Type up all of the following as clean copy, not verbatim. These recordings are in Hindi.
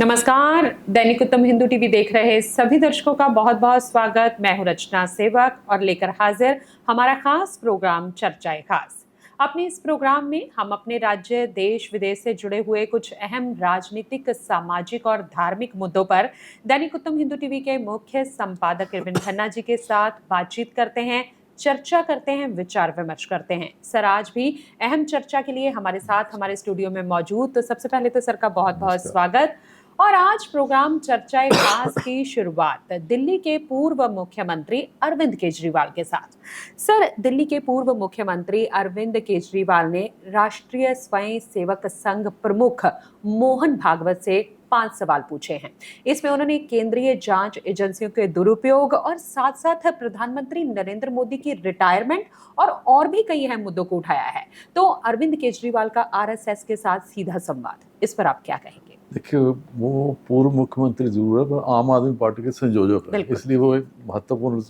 नमस्कार। दैनिक उत्तम हिंदू टीवी देख रहे सभी दर्शकों का बहुत बहुत स्वागत। मैं हूं रचना सेवक और लेकर हाजिर हमारा खास प्रोग्राम चर्चाएं खास। अपने इस प्रोग्राम में हम अपने राज्य, देश, विदेश से जुड़े हुए कुछ अहम राजनीतिक, सामाजिक और धार्मिक मुद्दों पर दैनिक उत्तम हिंदू टीवी के मुख्य संपादक इरविन खन्ना जी के साथ बातचीत करते हैं, चर्चा करते हैं, विचार विमर्श करते हैं। सर आज भी अहम चर्चा के लिए हमारे साथ हमारे स्टूडियो में मौजूद। तो सबसे पहले तो सर का बहुत बहुत स्वागत। और आज प्रोग्राम चर्चाएं खास की शुरुआत दिल्ली के पूर्व मुख्यमंत्री अरविंद केजरीवाल के साथ। सर, दिल्ली के पूर्व मुख्यमंत्री अरविंद केजरीवाल ने राष्ट्रीय स्वयं सेवक संघ प्रमुख मोहन भागवत से 5 सवाल पूछे हैं। इसमें उन्होंने केंद्रीय जांच एजेंसियों के दुरुपयोग और साथ साथ प्रधानमंत्री नरेंद्र मोदी की रिटायरमेंट और भी कई अहम मुद्दों को उठाया है। तो अरविंद केजरीवाल का आरएसएस के साथ सीधा संवाद, इस पर आप क्या कहेंगे? देखिए, वो पूर्व मुख्यमंत्री जरूर है पर आम आदमी पार्टी के संयोजक है, इसलिए वो एक महत्वपूर्ण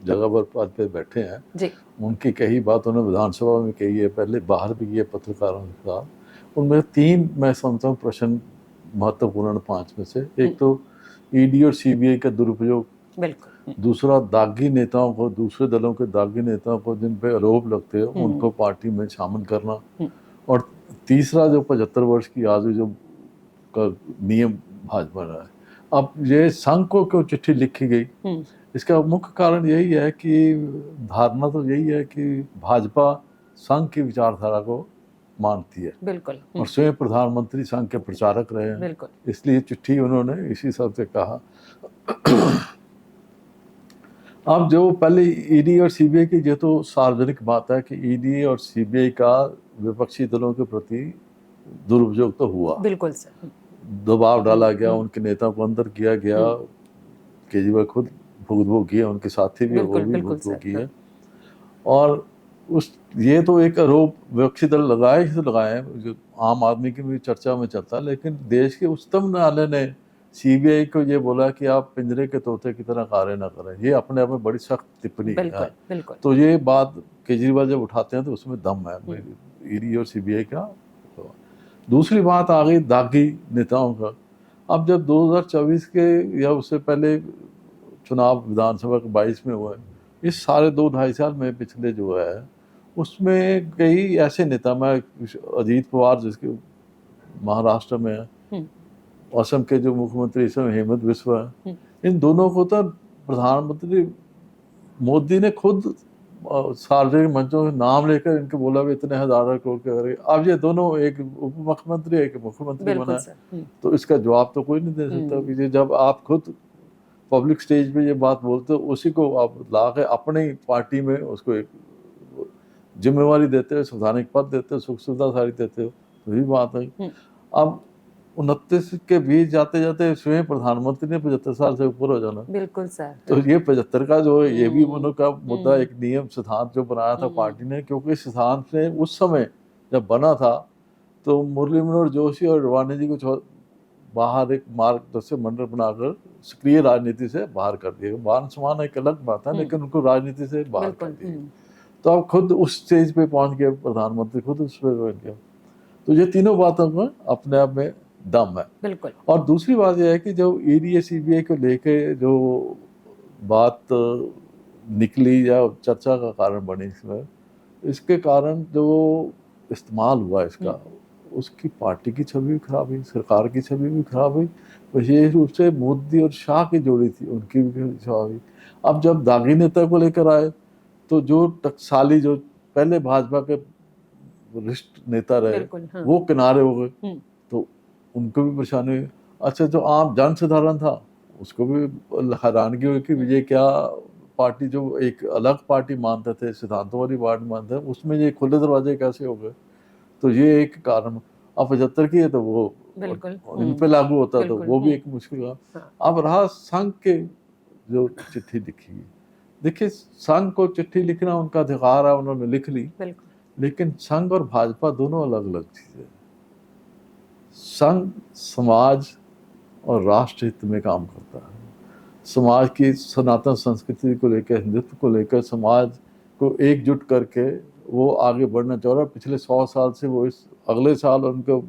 जगह पर पद पे बैठे हैं जी। उनकी कही बात उन्होंने विधानसभा में कही है, पहले बाहर भी किए पत्रकारों के साथ। उनमें 3 मैं समझता हूँ प्रश्न महत्वपूर्ण 5 में से। एक तो ईडी और सीबीआई का दुरुपयोग, बिल्कुल। दूसरा दागी नेताओं को, दूसरे दलों के दागी नेताओं को जिन पे आरोप लगते हैं उनको पार्टी में शामिल करना, और तीसरा जो 75 वर्ष की आयु जो का नियम भाजपा रहा है। अब ये संघ को क्यों चिट्ठी लिखी गई, इसका मुख्य कारण यही है कि धारणा तो यही है कि भाजपा संघ की विचारधारा को मानती है, बिल्कुल। और स्वयं प्रधानमंत्री संघ के प्रचारक रहे हैं, बिल्कुल। इसलिए चिट्ठी उन्होंने इसी सब से कहा। अब जो पहले ईडी और सीबीआई की, ये तो सार्वजनिक बात है कि ईडी और सीबीआई का विपक्षी दलों के प्रति दुरुपयोग तो हुआ, बिल्कुल सर। दबाव डाला गया, उनके नेताओं को अंदर किया गया, केजरीवाल खुद भुगतभोग किया, उनके साथी भी वो भी भुगतभोग किए। और ये तो एक आरोप विपक्षी दल लगाए जो आम आदमी की भी चर्चा में चलता है, लेकिन देश के उच्चतम न्यायालय ने सीबीआई को ये बोला कि आप पिंजरे के तोते की तरह कार्य न करें। ये अपने आप में बड़ी सख्त टिप्पणी है। तो ये बात केजरीवाल जब उठाते हैं तो उसमें दम है ईडी और सीबीआई का। दूसरी बात आ गई दागी नेताओं का। अब जब 2024 के या उससे पहले चुनाव विधानसभा के 22 में हुआ है, इस सारे 2-2.5 साल में पिछले जो है उसमें कई ऐसे नेता, मैं अजीत पवार जिसके महाराष्ट्र में है, असम के जो मुख्यमंत्री इस समय हेमंत बिस्वा है, इन दोनों को तो प्रधानमंत्री मोदी ने खुद सार्वजनिक मंचों में नाम लेकर इनके बोला भी इतने हज़ारों करोड़ के करेंगे। अब ये दोनों, एक उप मुख्यमंत्री एक मुख्यमंत्री बना है, तो इसका जवाब तो कोई नहीं दे सकता कि जब आप खुद पब्लिक स्टेज पे ये बात बोलते हो, उसी को आप ला के अपनी पार्टी में उसको एक जिम्मेवारी देते हो, संवैधानिक पद देते हो, सुख सुविधा सारी देते हो, तो यही बात है। अब 29 के बीच जाते जाते स्वयं प्रधानमंत्री ने 75 साल से ऊपर हो जाना, बिल्कुल सर। तो ये 75 का जो है ये भी उनका मुद्दा, एक नियम सिद्धांत जो बनाया था पार्टी ने, क्योंकि सिद्धांत ने उस समय जब बना था तो मुरली मनोहर जोशी और अडवाणी जी को बाहर एक मार्गदर्शक मंडल बनाकर सक्रिय राजनीति से बाहर कर दिया। मान सम्मान एक अलग बात है, लेकिन उनको राजनीति से बाहर कर दिया। तो अब खुद उस स्टेज पे पहुंच गए प्रधानमंत्री, खुद उस पर बैठ गया। तो ये तीनों बातों में अपने आप में दम है, बिल्कुल। और दूसरी बात यह है कि जो ईडी सीबीआई को लेके जो बात निकली या चर्चा का कारण बनी इसमें, इसके कारण जो इस्तेमाल हुआ इसका, उसकी पार्टी की छवि भी खराब हुई, सरकार की छवि भी खराब हुई, विशेष रूप से मोदी और शाह की जोड़ी थी उनकी भी खराब हुई। अब जब दागी नेता को लेकर आए तो जो टकसाली, जो पहले भाजपा के वरिष्ठ नेता रहे, हाँ। वो किनारे हो गए, तो उनको भी परेशानी हुई। अच्छा, जो आम जन साधारण था उसको भी हैरानगी हुई कि ये क्या पार्टी, जो एक अलग पार्टी मानते थे, सिद्धांतों वाली पार्टी मानते थे, उसमें ये खुले दरवाजे कैसे हो गए। तो ये एक कारण। अब 75 की है तो वो बिल्कुल इन पे लागू होता, तो वो भी एक मुश्किल है। अब रहा संघ के जो चिट्ठी लिखी, देखिए संघ को चिट्ठी लिखना उनका अधिकार है, उन्होंने लिख ली, लेकिन संघ और भाजपा दोनों अलग अलग चीजें। संघ समाज और राष्ट्र हित में काम करता है, समाज की सनातन संस्कृति को लेकर, हिंदुत्व को लेकर समाज को एकजुट करके वो आगे बढ़ना चाह रहा है। पिछले 100 साल से वो इस अगले साल उनको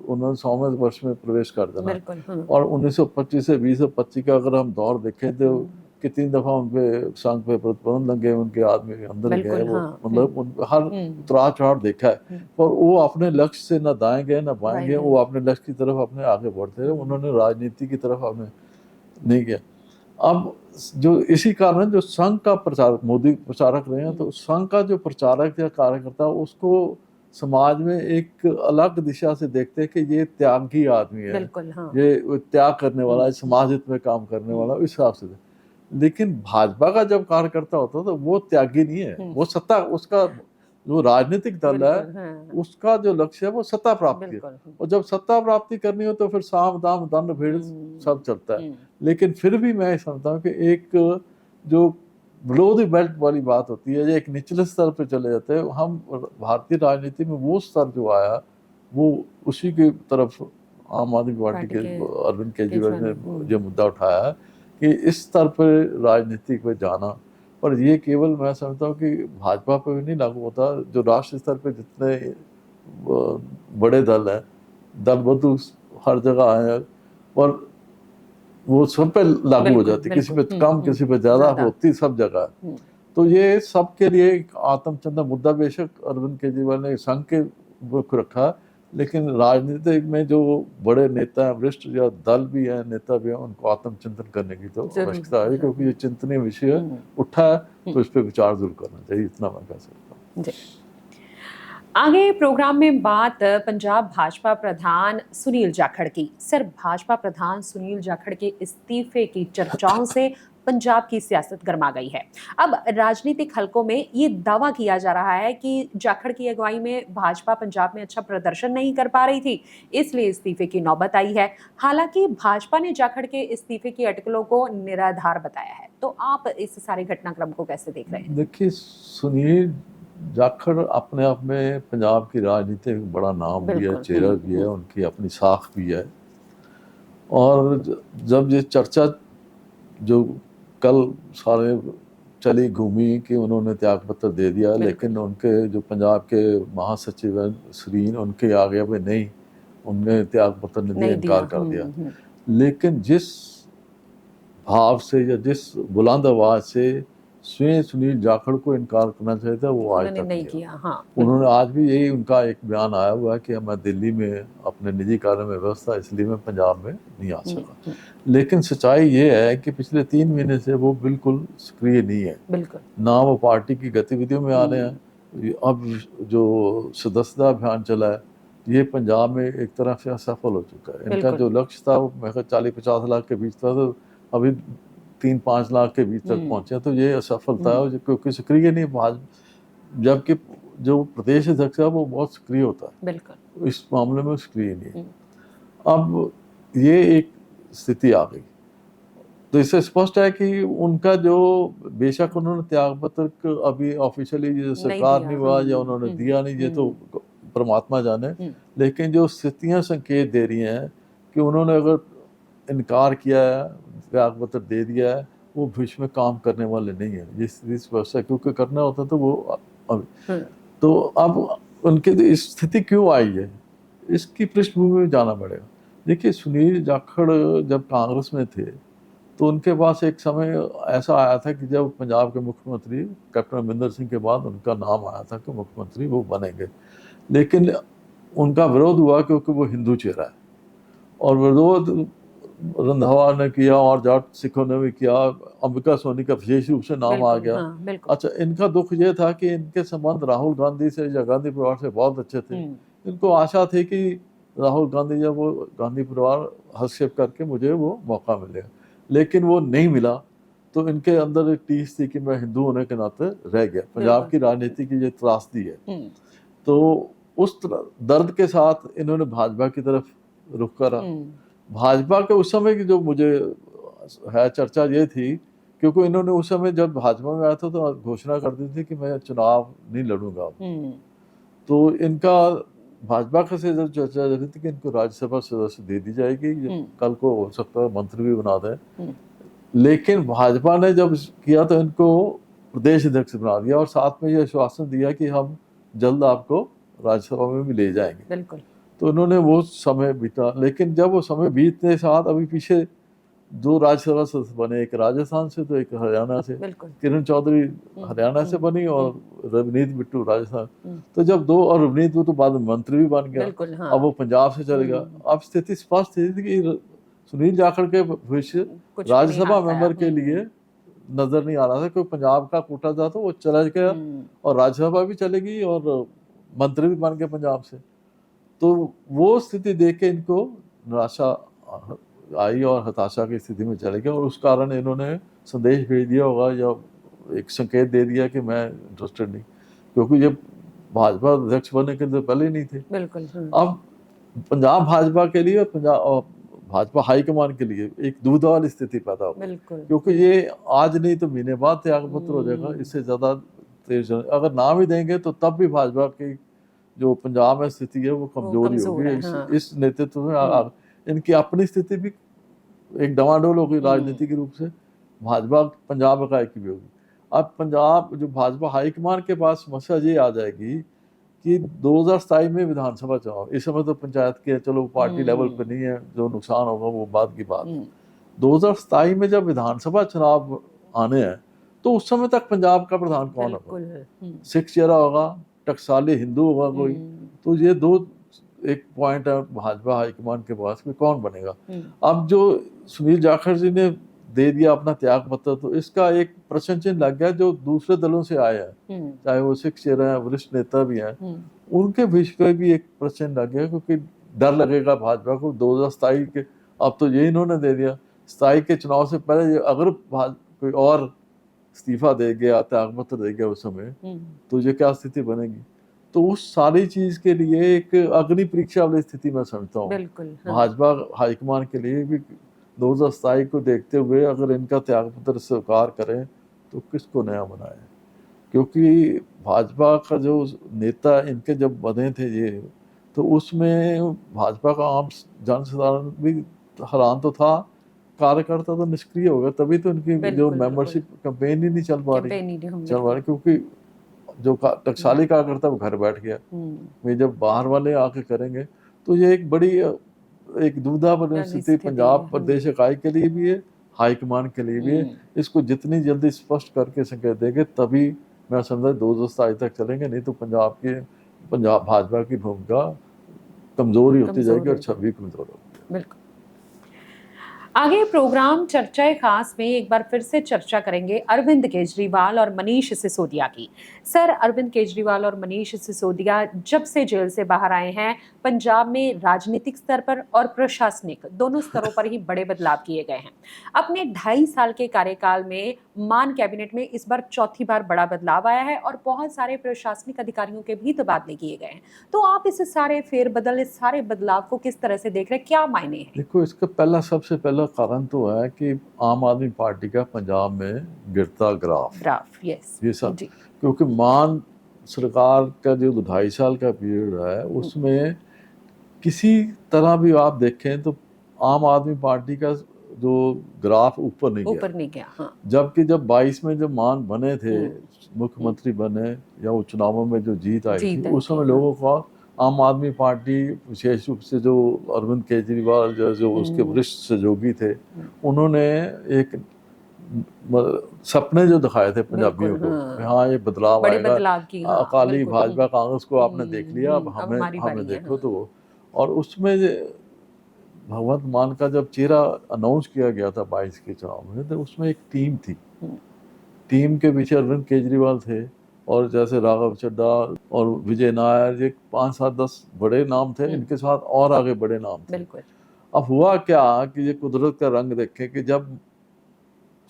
उन्होंने 100वें वर्ष में प्रवेश कर देना। बिल्कुल। और 1925 से 2025 का अगर हम दौर देखें तो कितनी दफा उन पे संघ पे प्रतिबंध लगे, उनके आदमी अंदर गए, वो मतलब हर उतार चढ़ाव देखा है, पर वो अपने लक्ष्य से ना दाएं गए ना बाएं गए, वो अपने लक्ष्य की तरफ अपने आगे बढ़ते रहे, उन्होंने राजनीति की तरफ अपने नहीं किया। अब जो इसी कारण जो संघ का प्रचारक, मोदी प्रचारक रहे हैं, तो संघ का जो प्रचारक या कार्यकर्ता उसको समाज में एक अलग दिशा से देखते हैं कि ये त्यागी आदमी है, ये त्याग करने वाला है, समाज हित में काम करने वाला, इस हिसाब से। लेकिन भाजपा का जब कार्यकर्ता होता है तो वो त्यागी नहीं है, वो सत्ता, उसका जो राजनीतिक दल है उसका जो लक्ष्य है वो सत्ता प्राप्ति है, और जब सत्ता प्राप्ति करनी हो तो फिर साम दाम दंड भेद सब चलता है। लेकिन फिर भी मैं समझता हूँ कि एक जो बिलो द बेल्ट वाली बात होती है, एक निचले स्तर पे चले जाते हैं हम। भारतीय राजनीति में वो स्तर जो आया वो उसी की तरफ आम आदमी पार्टी के अरविंद केजरीवाल ने जो मुद्दा उठाया है कि इस स्तर पर राजनीति पे जाना। पर ये केवल मैं समझता हूँ कि भाजपा पे भी नहीं लागू होता, जो राष्ट्रीय स्तर पे जितने बड़े दल हैं, दल बदलू हर जगह आए, और वो सब पे लागू हो जाती, किसी पे कम किसी पे ज्यादा होती, सब जगह। तो ये सबके लिए एक आत्मचिंतन मुद्दा बेशक अरविंद केजरीवाल ने संघ के मुख रखा, लेकिन राजनीति में जो बड़े नेता हैं, वरिष्ठ या दल भी हैं, नेता भी हैं, उनको आत्मचिंतन करने की तो आवश्यकता है, क्योंकि ये चिंतनीय विषय उठा है तो इस पर विचार जरूर करना चाहिए, इतना मैं कह सकता हूँ। आगे प्रोग्राम में बात पंजाब भाजपा प्रधान सुनील जाखड़ की। सर, भाजपा प्रधान सुनील जाखड़ के इस्तीफे की चर्चाओं से पंजाब की सियासत गर्मा गई है। अब राजनीतिक हलकों में ये दावा किया जा रहा है कि जाखड़ की अगुवाई में भाजपा पंजाब में अच्छा प्रदर्शन नहीं कर पा रही थी, इसलिए इस्तीफे की नौबत आई है। हालांकि भाजपा ने जाखड़ के इस्तीफे की अटकलों को निराधार बताया है। तो आप इस सारे घटनाक्रम को कैसे देख रहे हैं? देखिए, सुनील जाखड़ अपने आप में पंजाब की राजनीति में बड़ा नाम भी है, चेहरा भी है, उनकी अपनी साख भी है। और जब ये चर्चा जो कल सारे चली घूमी कि उन्होंने त्यागपत्र दे दिया, लेकिन उनके जो पंजाब के महासचिव हैं श्रीन, उनके आगे भाई नहीं, उनने त्यागपत्र नहीं दिया, इनकार कर दिया। लेकिन जिस भाव से या जिस बुलंद आवाज से स्वयं सुनील जाखड़ को इनकार करना चाहिए था, वो आज तक नहीं किया। उन्होंने आज भी यही उनका एक बयान आया हुआ है कि मैं दिल्ली में अपने निजी कार्य में व्यस्त था, इसलिए मैं पंजाब में नहीं आ सका। लेकिन सच्चाई ये है कि पिछले 3 महीने से वो बिल्कुल सक्रिय नहीं है, ना वो पार्टी की गतिविधियों में आ रहे हैं। अब जो सदस्यता अभियान चला है, ये पंजाब में एक तरह से असफल हो चुका है। इनका जो लक्ष्य था वो मैं 40-50 लाख के बीच था, तो अभी 3-5 लाख के बीच तक पहुंचे, तो ये असफलता है, क्योंकि सक्रिय नहीं भाजपा, जबकि जो प्रदेश अध्यक्ष है वो बहुत सक्रिय होता है, इस मामले में सक्रिय नहीं है। अब ये एक स्थिति आ गई, तो इससे स्पष्ट है कि उनका जो, बेशक उन्होंने त्यागपत्र अभी ऑफिशियली सरकार नहीं हुआ या उन्होंने दिया नहीं, ये तो परमात्मा जाने, लेकिन जो स्थितियां संकेत दे रही हैं कि उन्होंने अगर इनकार किया है, त्यागपत्र दे दिया है, वो भविष्य में काम करने वाले नहीं है, जिस व्यवस्था, क्योंकि करना होता तो वो अभी। तो अब उनके इस स्थिति क्यों आई है, इसकी पृष्ठभूमि में जाना पड़ेगा। देखिए, सुनील जाखड़ जब कांग्रेस में थे तो उनके पास एक समय ऐसा आया था कि जब पंजाब के मुख्यमंत्री कैप्टन अमरिंदर सिंह के बाद उनका नाम आया था कि मुख्यमंत्री वो बनेंगे, लेकिन उनका विरोध हुआ क्योंकि वो हिंदू चेहरा है, और विरोध रंधावा ने किया और जाट सिखों ने भी किया, अंबिका सोनी का विशेष रूप से नाम आ गया। अच्छा, इनका दुख ये था कि इनके संबंध राहुल गांधी से या गांधी परिवार से बहुत अच्छे थे। इनको आशा थी कि राहुल गांधी या वो गांधी परिवार हस्तक्षेप करके मुझे वो मौका मिलेगा, लेकिन वो नहीं मिला। तो इनके अंदर एक टीस थी कि मैं हिंदू होने के नाते रह गया। पंजाब की राजनीति की ये त्रासदी है। तो उस दर्द के साथ इन्होंने भाजपा की तरफ रुख करा। भाजपा के उस समय की जो मुझे है चर्चा ये थी, क्योंकि इन्होंने उस समय जब भाजपा में आया था तो घोषणा कर दी थी कि मैं चुनाव नहीं लड़ूंगा। तो इनका भाजपा का से जब चर्चा रही थी कि इनको राज्यसभा सदस्य दे दी जाएगी, कल को हो सकता है मंत्री भी बना दें। लेकिन भाजपा ने जब किया तो इनको प्रदेश अध्यक्ष बना दिया और साथ में ये आश्वासन दिया कि हम जल्द आपको राज्यसभा में भी ले जाएंगे। तो उन्होंने वो समय बीता, लेकिन जब वो समय बीतने साथ अभी पीछे दो राज्यसभा सदस्य बने, एक राजस्थान से तो एक हरियाणा से। किरण चौधरी हरियाणा से बनी और रवनीत बिट्टू राजस्थान। तो जब दो, और रवनीत बिट्टू बाद में मंत्री भी बन गया, हाँ। अब वो पंजाब से चले गया। अब स्थिति स्पष्ट थी कि सुनील जाखड़ के भविष्य राज्यसभा मेंबर के लिए नजर नहीं आ रहा था, क्योंकि पंजाब का कोटा था तो वो चला गया और राज्यसभा भी चलेगी और मंत्री भी बन गए पंजाब से। तो वो स्थिति देख के इनको निराशा आई और हताशा की स्थिति में चले गए, और उस कारण इन्होंने संदेश भेज दिया होगा या एक संकेत दे दिया कि मैं इंटरेस्टेड नहीं, क्योंकि ये भाजपा अध्यक्ष बनने के तो पहले ही नहीं थे। बिल्कुल। अब पंजाब भाजपा के लिए और पंजाब भाजपा हाईकमान के लिए एक दुविधा वाली स्थिति पैदा हो गई, क्योंकि ये आज नहीं तो महीने बाद त्यागपत्र हो जाएगा। इससे ज्यादा तेज अगर ना भी देंगे तो तब भी भाजपा की जो पंजाब में स्थिति है वो कमजोरी होगी। इस नेतृत्व में इनकी अपनी स्थिति भी एक डवाडोल होगी राजनीतिक रूप से, भाजपा पंजाब इकाई की भी होगी। अब पंजाब जो भाजपा हाईकमान के पास समस्या ये आ जाएगी कि 2027 में विधानसभा चुनाव, इस समय तो पंचायत के चलो पार्टी लेवल पे नहीं है, जो नुकसान होगा वो बाद की बात। 2027 में जब विधानसभा चुनाव आने हैं तो उस समय तक पंजाब का प्रधान कौन होगा? सिख चेहरा होगा, टकसाली हिंदू होगा कोई। तो ये दो एक पॉइंट है भाजपा हाईकमान के पास कि कौन बनेगा। अब जो सुनील जाखड़ जी ने दे दिया अपना त्याग पत्र, तो इसका एक प्रश्न चिन्ह लग गया जो दूसरे दलों से आए हैं, चाहे वो सिख चेहरा है, वरिष्ठ नेता भी हैं, उनके विषय पे भी एक प्रश्न लग गया, क्योंकि डर लगेगा भाजपा को 2027 के। अब तो ये इन्होंने दे दिया, 27 के चुनाव से पहले अगर कोई और इस्तीफा दे गया, त्याग पत्र दे गया उस समय, तो ये क्या स्थिति बनेगी? तो उस सारी चीज के लिए एक अग्नि परीक्षा वाली स्थिति मैं समझता हूँ भाजपा हाईकमान के लिए भी। 2027 को देखते हुए अगर इनका त्यागपत्र स्वीकार करें तो किसको नया बनाए, क्योंकि भाजपा का जो नेता इनके जब बने थे ये, तो उसमें भाजपा का आम जनसाधारण भी हैरान तो था, कार्यकर्ता तो निष्क्रिय हो गया। तभी तो इनकी जो मेंबरशिप कैंपेन ही नहीं चल पा रही, क्योंकि जो टकसाली कार्यकर्ता वो घर बैठ गया। वे जब बाहर वाले आके करेंगे तो ये एक बड़ी एक दुविधा वाली स्थिति पंजाब प्रदेश इकाई के लिए भी है, हाईकमान के लिए भी है। इसको जितनी जल्दी स्पष्ट करके संकेत देंगे तभी मैं समझता 2027 तक चलेंगे, नहीं तो पंजाब भाजपा की भूमिका कमजोरी होती जाएगी और छवि कमजोर होगी। बिल्कुल। आगे प्रोग्राम चर्चाए खास में एक बार फिर से चर्चा करेंगे अरविंद केजरीवाल और मनीष सिसोदिया की। सर, अरविंद केजरीवाल और मनीष सिसोदिया जब से जेल से बाहर आए हैं, पंजाब में राजनीतिक स्तर पर और प्रशासनिक दोनों स्तरों पर ही बड़े बदलाव किए गए हैं। अपने 2.5 साल के कार्यकाल में मान कैबिनेट में इस बार चौथी बार बड़ा बदलाव आया है और बहुत सारे प्रशासनिक अधिकारियों के भी तबादले किए गए हैं। तो आप इस सारे फेरबदल, इस सारे बदलाव को किस तरह से देख रहे हैं, क्या मायने हैं? देखो, इसका सबसे पहला कारण तो है कि आम आदमी पार्टी का पंजाब में गिरता ग्राफ यस, ये सब, क्योंकि मान सरकार का जो 2.5 साल का पीरियड है उसमें किसी तरह भी आप देखें तो आम आदमी पार्टी का जो ग्राफ ऊपर नहीं गया। हाँ। जबकि जब 22 में जब मान बने थे, मुख्यमंत्री बने या वो चुनावों में जो जीत आई थी, उस समय लोगों का आम आदमी पार्टी, विशेष रूप से जो अरविंद केजरीवाल जो उसके वरिष्ठ सहयोगी थे, उन्होंने एक सपने जो दिखाए थे पंजाबियों को, हाँ ये बदलाव आएगा, अकाली भाजपा कांग्रेस को आपने देख लिया, अब हमें देखो। तो और उसमें भगवंत मान का जब चेहरा अनाउंस किया गया था 22 के चुनाव में, तो उसमें एक टीम थी, टीम के पीछे अरविंद केजरीवाल थे और जैसे राघव चड्ढा और विजय नायर, ये 5-7-10 बड़े नाम थे, इनके साथ और आगे बड़े नाम थे। अब हुआ क्या कि ये कुदरत का रंग देखे कि जब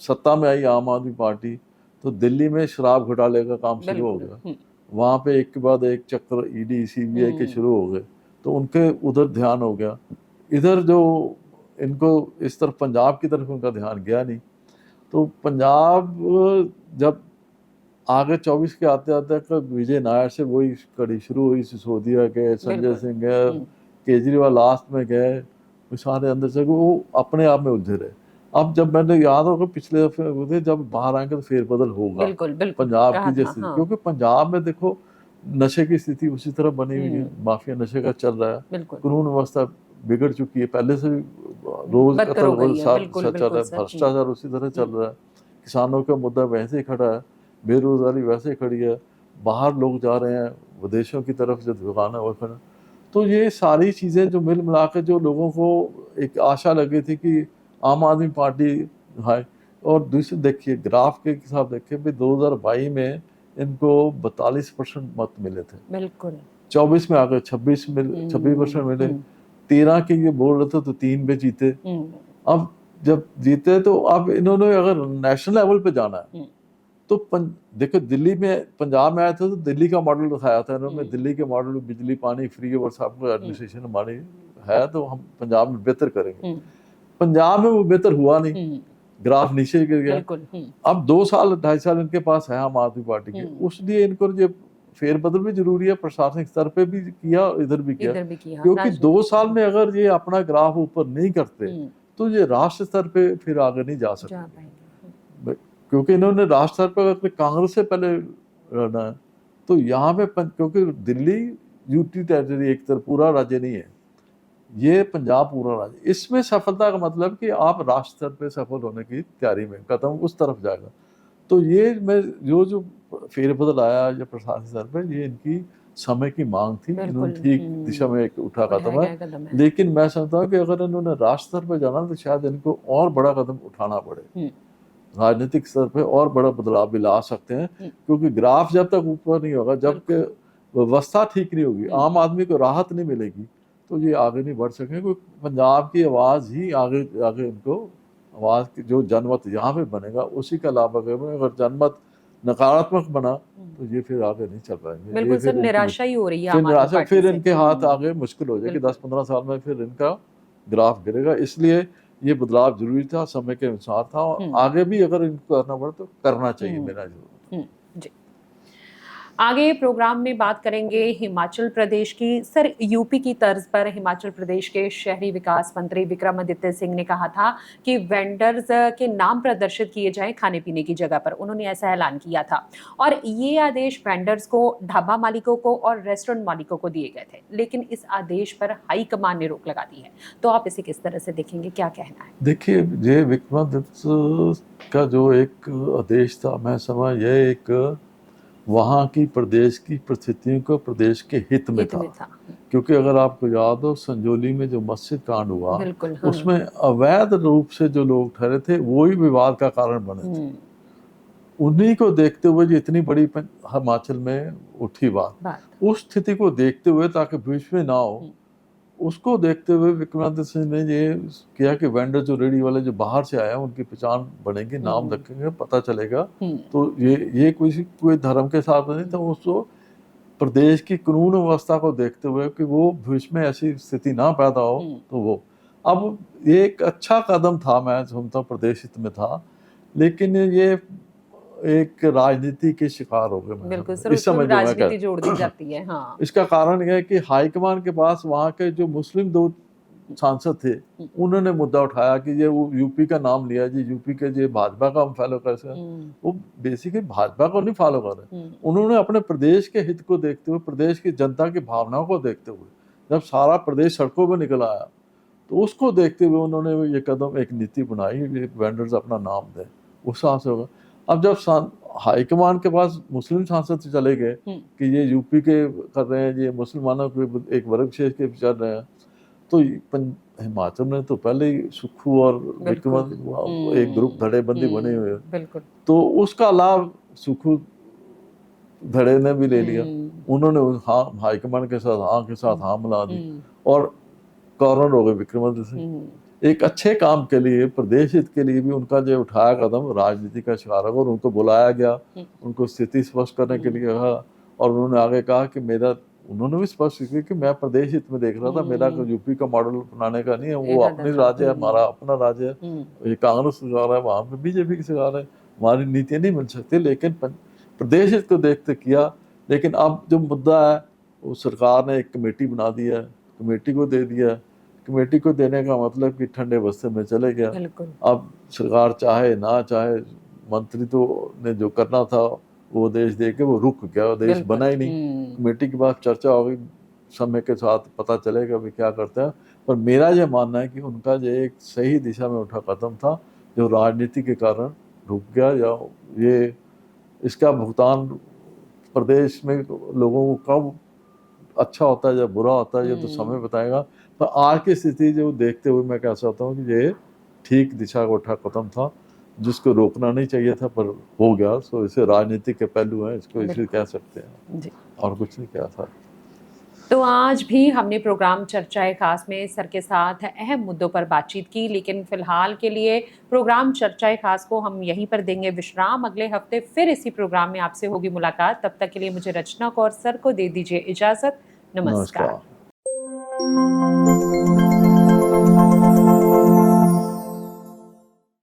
सत्ता में आई आम आदमी पार्टी, तो दिल्ली में शराब घोटाले का काम शुरू हो गया, वहाँ पे एक के बाद एक चक्कर ईडी सीबीआई के शुरू हो गए, तो उनके उधर ध्यान हो गया। इधर जो इनको इस तरफ पंजाब की तरफ उनका ध्यान गया नहीं। तो पंजाब जब आगे 24 के आते आते विजय नायर से वही कड़ी शुरू हुई, सिसोदिया गए, संजय सिंह गए, केजरीवाल लास्ट में गए, सारे अंदर से वो अपने आप में उलझे रहे। अब जब मैंने याद होगा पिछले दफे जब बाहर आएंगे तो फेरबदल होगा पंजाब की जैसे, क्योंकि पंजाब में देखो नशे की स्थिति उसी तरह बनी हुई है, माफिया नशे का चल रहा है, कानून व्यवस्था बिगड़ चुकी है, पहले से भी रोज कत्ल रोज चल रहा है, भ्रष्टाचार उसी तरह चल रहा है, किसानों का मुद्दा वैसे ही खड़ा है, बेरोजगारी वैसे ही खड़ी है, बाहर लोग जा रहे हैं, विदेशों की तरफ जो दुकान है वो खड़ा। तो ये सारी चीज़ें जो मिल मिला के जो लोगों को एक आशा लगी थी कि आम आदमी पार्टी है, और दूसरे देखिए ग्राफ के हिसाब देखिए भाई 2022 में इनको 42% मत मिले थे, बिल्कुल 24 में आ गए 26% मिले, 13 के ये बोल रहे थे तो 3 पे जीते। अब जब जीते तो अब इन्होंने अगर नेशनल लेवल पे जाना है तो देखो दिल्ली में पंजाब में आए थे तो दिल्ली का मॉडल दिखाया था इन्होंने, दिल्ली के मॉडल बिजली पानी फ्री और सब एडमिनिस्ट्रेशन हमारी है तो हम पंजाब में बेहतर करेंगे। पंजाब में वो बेहतर हुआ नहीं, ग्राफ नीचे गिर गया। अब 2 साल 2.5 साल इनके पास है आम आदमी पार्टी के, उसलिए इनको ये फेरबदल भी जरूरी है, प्रशासनिक स्तर पे भी किया और इधर भी किया, क्योंकि 2 साल में अगर ये अपना ग्राफ ऊपर नहीं करते तो ये राष्ट्र स्तर पे फिर आगे नहीं जा सकते, क्योंकि इन्होंने राष्ट्र स्तर पर अपने कांग्रेस से पहले लड़ना है। तो यहाँ पे क्योंकि दिल्ली यूटी टेरिटरी एक तरह पूरा राज्य नहीं है, ये पंजाब पूरा राज्य, इसमें सफलता का मतलब कि आप राष्ट्र स्तर पे सफल होने की तैयारी में कदम उस तरफ जाएगा। तो ये मैं जो फेरबदल आया या प्रशासनिक स्तर पे, ये इनकी समय की मांग थी, इन्होंने ठीक दिशा में एक उठा कदम है। लेकिन मैं समझता हूँ कि अगर इन्होंने राष्ट्र स्तर पे जाना तो शायद इनको और बड़ा कदम उठाना पड़े, राजनीतिक स्तर पे और बड़ा बदलाव भी ला सकते हैं, क्योंकि ग्राफ जब तक ऊपर नहीं होगा, जब तक व्यवस्था ठीक नहीं होगी, आम आदमी को राहत नहीं मिलेगी, तो ये आगे नहीं बढ़ सकेंगे। क्योंकि पंजाब की आवाज़ ही आगे इनको आवाज़ की जो जनमत यहाँ पे बनेगा, उसी का लाभ अगर जनमत नकारात्मक बना तो ये फिर आगे नहीं चल पाएंगे। बिल्कुल सर, निराशा ही हो रही है, फिर निराशा, फिर इनके हाथ आगे मुश्किल हो जाएगी, 10-15 साल में फिर इनका ग्राफ गिरेगा। इसलिए ये बदलाव जरूरी था, समय के अनुसार था, और आगे भी अगर इनको करना पड़े तो करना चाहिए मेरा जरूर। जी, आगे प्रोग्राम में बात करेंगे हिमाचल प्रदेश की। सर, यूपी की तर्ज पर हिमाचल प्रदेश के शहरी विकास मंत्री विक्रमादित्य सिंह ने कहा था कि वेंडर्स के नाम प्रदर्शित किए जाएं खाने पीने की जगह पर, उन्होंने ऐसा ऐलान किया था, और ये आदेश वेंडर्स को, ढाबा मालिकों को और रेस्टोरेंट मालिकों को दिए गए थे, लेकिन इस आदेश पर हाईकमान ने रोक लगा दी है। तो आप इसे किस तरह से देखेंगे, क्या कहना है? देखिए, ये विक्रमादित्य का जो एक आदेश था, मैं समझ ये एक वहाँ की प्रदेश की परिस्थितियों को प्रदेश के हित में था। क्योंकि अगर आपको याद हो, संजौली में जो मस्जिद कांड हुआ, उसमें अवैध रूप से जो लोग ठहरे थे वही विवाद का कारण बने थे। उन्हीं को देखते हुए जो इतनी बड़ी हिमाचल में उठी बात, उस स्थिति को देखते हुए, ताकि बीच में ना हो, उसको देखते हुए विक्रमादित्य सिंह ने ये किया कि वेंडर जो रेडी वाले जो बाहर से आए हैं उनकी पहचान बनेगी, नाम रखेंगे, पता चलेगा। तो ये कोई धर्म के साथ नहीं था, उसको प्रदेश की कानून व्यवस्था को देखते हुए कि वो भविष्य में ऐसी स्थिति ना पैदा हो, तो वो अब ये एक अच्छा कदम था, मैं समझता हूँ प्रदेश हित में था, लेकिन ये एक राजनीति के शिकार हो गए। बिल्कुल सर, उसमें राजनीति जोड़ दी जाती है। हाँ। इसका कारण यह है कि हाईकमान के पास वहाँ के जो मुस्लिम 2 सांसद थे, उन्होंने मुद्दा उठाया कि ये वो यूपी का नाम लिया जी, यूपी के जो भाजपा का हम फॉलो कर सकते, वो बेसिकली भाजपा को नहीं फॉलो कर रहे। उन्होंने अपने प्रदेश के हित को देखते हुए, प्रदेश की जनता की भावनाओं को देखते हुए, जब सारा प्रदेश सड़कों पर निकल आया, तो उसको देखते हुए उन्होंने ये कदम, एक नीति बनाई, वेंडर्स अपना नाम दें, उस हिसाब से होगा। अब जब हाईकमान के पास मुस्लिम सांसद चले गए कि ये यूपी के कर रहे हैं, ये मुसलमानों के एक वर्ग विशेष के चल रहे हैं, तो हिमाचल में तो पहले ही सुक्खू और विक्रमादित्य एक ग्रुप धड़ेबंदी बने हुए हैं, तो उसका लाभ सुक्खू धड़े ने भी ले लिया। उन्होंने हाईकमान के साथ हाँ मिला दी, और कारण हो गए विक्रमादित्य सिंह। एक अच्छे काम के लिए, प्रदेश हित के लिए भी उनका जो उठाया कदम राजनीति का शिकार होगा, और उनको बुलाया गया, उनको स्थिति स्पष्ट करने के लिए कहा, और उन्होंने आगे कहा कि उन्होंने भी स्पष्ट किया कि मैं प्रदेश हित में देख रहा था, मेरा यूपी का मॉडल अपनाने का नहीं है, वो अपनी राज्य है, हमारा अपना राज्य है, ये कांग्रेस सरकार है, वहाँ पे बीजेपी की सरकार है, हमारी नीतियाँ नहीं मिल सकती, लेकिन प्रदेश हित को देखते किया। लेकिन अब जो मुद्दा है, वो सरकार ने एक कमेटी बना दी है, कमेटी को दे दिया। कमेटी को देने का मतलब कि ठंडे बस्ते में चले गया। अब सरकार चाहे ना चाहे, मंत्री तो ने जो करना था वो देश देख के वो रुक गया, वो देश बना ही नहीं। कमेटी के बाद चर्चा होगी, समय के साथ पता चलेगा भी क्या करते हैं। पर मेरा ये मानना है कि उनका जो एक सही दिशा में उठा कदम था, जो राजनीति के कारण रुक गया, या ये इसका भुगतान प्रदेश में लोगों को कब अच्छा होता है या बुरा होता है ये तो समय बताएगा। पर आज की स्थिति जो देखते हुए मैं कह सकता हूँ कि ये ठीक दिशा का उठा कदम था, जिसको रोकना नहीं चाहिए था पर हो गया। सो इसे राजनीतिक के पहलू हैं, इसको इसलिए कह सकते हैं जी। और कुछ नहीं कहा था। तो आज भी हमने प्रोग्राम चर्चाए खास में सर के साथ अहम मुद्दों पर बातचीत की, लेकिन फिलहाल के लिए प्रोग्राम चर्चाए खास को हम यहीं पर देंगे विश्राम। अगले हफ्ते फिर इसी प्रोग्राम में आपसे होगी मुलाकात। तब तक के लिए मुझे रचना कौर सर को दे दीजिए इजाजत। नमस्कार।